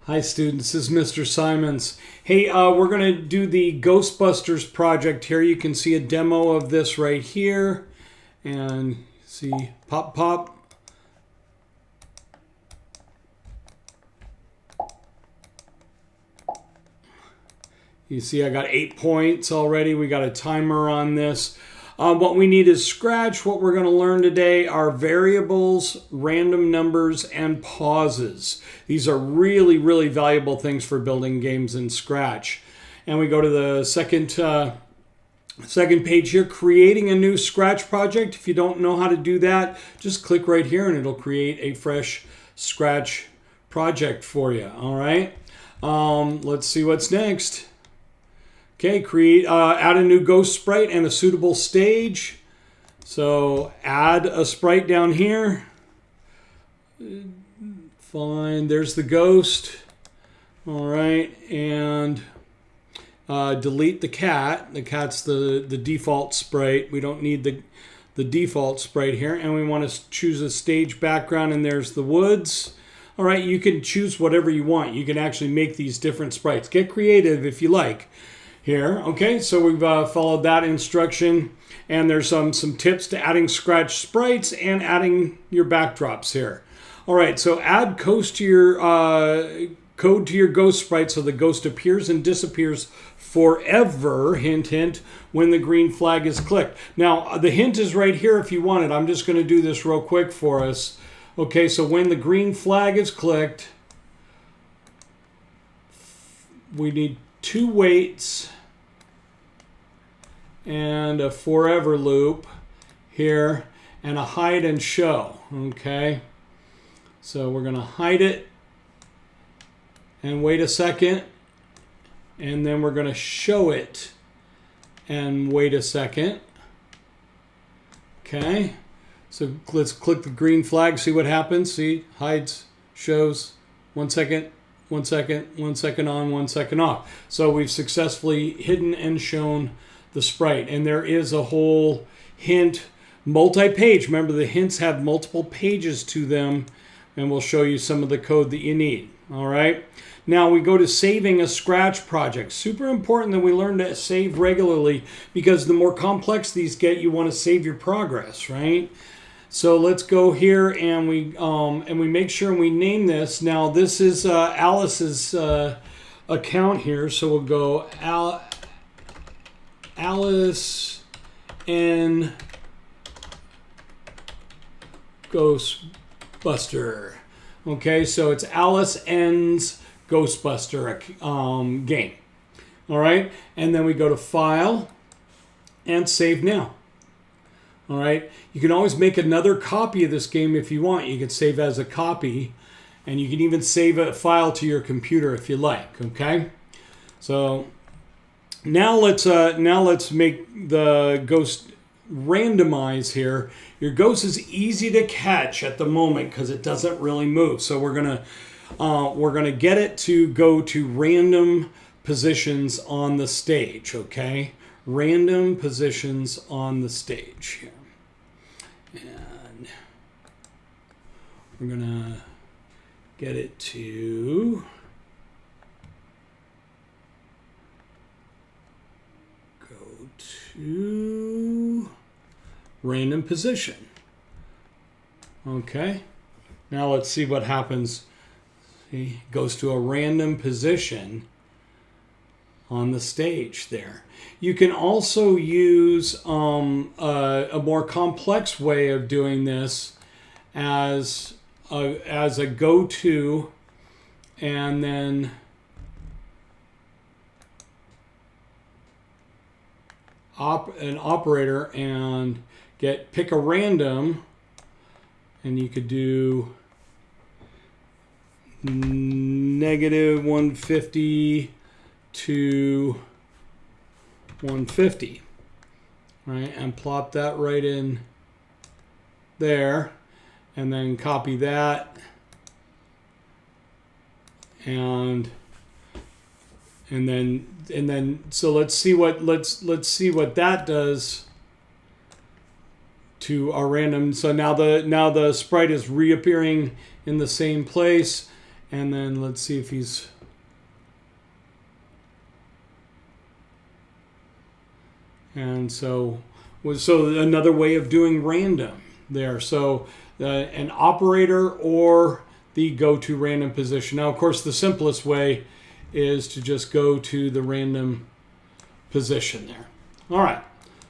Hi students, this is Mr. Simons. Hey, we're going to do the Ghostbusters project here. You can see a demo of this right here. And see, pop, pop. You see I got 8 points already. We got a timer on this. What we need is Scratch. What we're going to learn today are variables, random numbers, and pauses. These are really, really valuable things for building games in Scratch. And we go to the second page here, creating a new Scratch project. If you don't know how to do that, just click right here and it'll create a fresh Scratch project for you. All right. Let's see what's next. Okay, add a new ghost sprite and a suitable stage. So add a sprite down here. Fine, there's the ghost. All right, and delete the cat. The cat's the default sprite. We don't need the default sprite here. And we want to choose a stage background, and there's the woods. All right, you can choose whatever you want. You can actually make these different sprites. Get creative if you like. Here, okay, so we've followed that instruction, and there's some tips to adding Scratch sprites and adding your backdrops here. All right, so add code to your ghost sprite so the ghost appears and disappears forever, hint, hint, when the green flag is clicked. Now, the hint is right here if you want it. I'm just going to do this real quick for us. Okay, so when the green flag is clicked, we need 2 waits and a forever loop here and a hide and show. Okay, so we're going to hide it and wait a second, and then we're going to show it and wait a second. Okay, so let's click the green flag, see what happens. See, hides, shows, 1 second, 1 second, 1 second on, 1 second off. So we've successfully hidden and shown the sprite. And there is a whole hint, multi-page. Remember, the hints have multiple pages to them, and we'll show you some of the code that you need. All right. Now we go to saving a Scratch project. Super important that we learn to save regularly, because the more complex these get, you want to save your progress, right? So let's go here and we make sure we name this. Now this is Alice's account here, so we'll go Alice N Ghostbuster. Okay, so it's Alice N's Ghostbuster game. All right, and then we go to File and Save Now. All right, you can always make another copy of this game if you want. You can save as a copy, and you can even save a file to your computer if you like. Okay, so now let's make the ghost randomize here. Your ghost is easy to catch at the moment because it doesn't really move. So we're gonna get it to go to random positions on the stage. Okay, random positions on the stage here. And we're gonna get it to go to random position. Okay, now let's see what happens. See, it goes to a random position on the stage there. You can also use a more complex way of doing this as a go-to, and then an operator, and pick a random, and you could do -150 to 150, right? And plop that right in there, and then copy that, and then so let's see what that does to our random. So now the sprite is reappearing in the same place, And then let's see if he's... And so another way of doing random there. So an operator or the go to random position. Now, of course, the simplest way is to just go to the random position there. All right,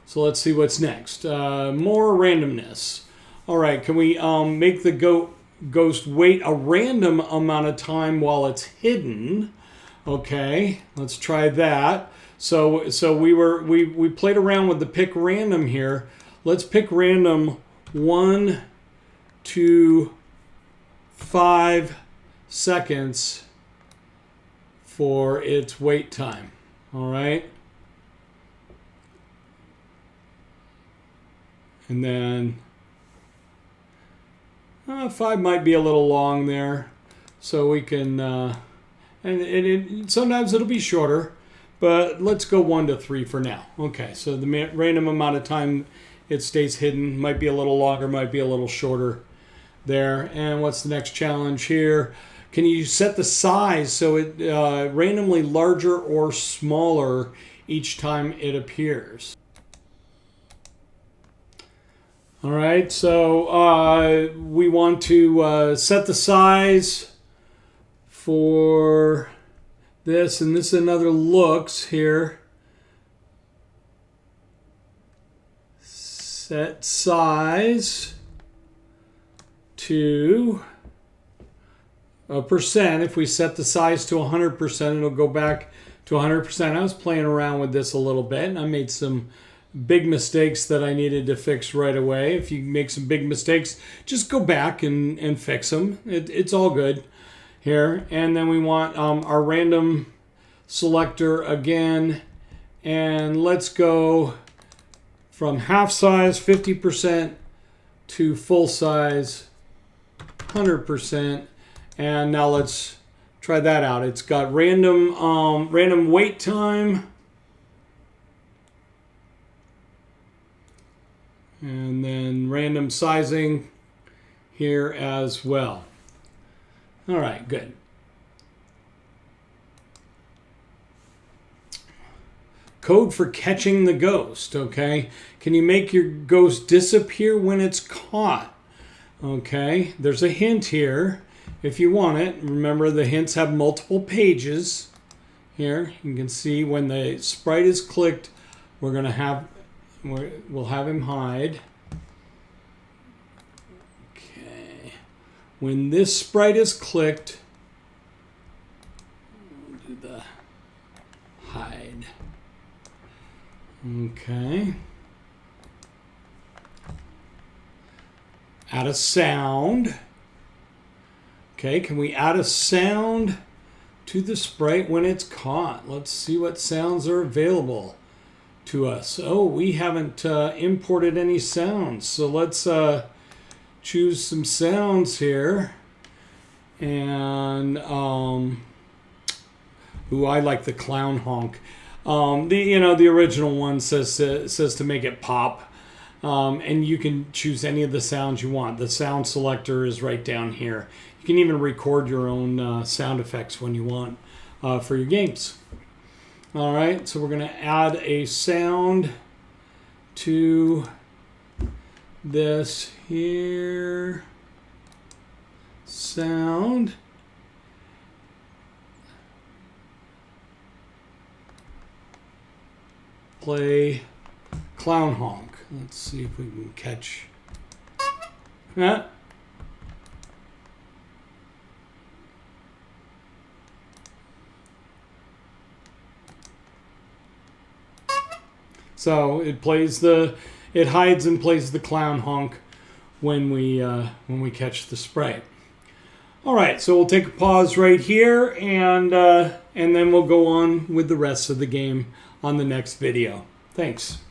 so let's see what's next. More randomness. All right, can we make the ghost wait a random amount of time while it's hidden? Okay, let's try that. So we played around with the pick random here. Let's pick random 1 to 5 seconds for its wait time. All right. And then 5 might be a little long there. So we can, sometimes it'll be shorter, but let's go 1 to 3 for now. Okay, so the random amount of time it stays hidden might be a little longer, might be a little shorter there. And what's the next challenge here? Can you set the size so it randomly larger or smaller each time it appears? All right, so we want to set the size for this, and this is another looks here. Set size to a percent. If we set the size to 100%, it'll go back to 100%. I was playing around with this a little bit, and I made some big mistakes that I needed to fix right away. If you make some big mistakes, just go back and fix them. It's all good here. And then we want our random selector again. And let's go from half size, 50%, to full size, 100%. And now let's try that out. It's got random wait time. And then random sizing here as well. All right, good. Code for catching the ghost, okay? Can you make your ghost disappear when it's caught? Okay, there's a hint here if you want it. Remember, the hints have multiple pages. Here, you can see when the sprite is clicked, we'll have him hide. Okay. When this sprite is clicked, we'll do the hide. Okay. Add a sound. Okay, can we add a sound to the sprite when it's caught? Let's see what sounds are available to us. Oh, we haven't imported any sounds, so let's choose some sounds here. And ooh, I like the clown honk. The original one says to make it pop, and you can choose any of the sounds you want. The sound selector is right down here. You can even record your own sound effects when you want for your games. All right, so we're going to add a sound to this here. Sound. Play clown honk. Let's see if we can catch that. So it hides and plays the clown honk when we catch the sprite. All right, so we'll take a pause right here, and then we'll go on with the rest of the game on the next video. Thanks.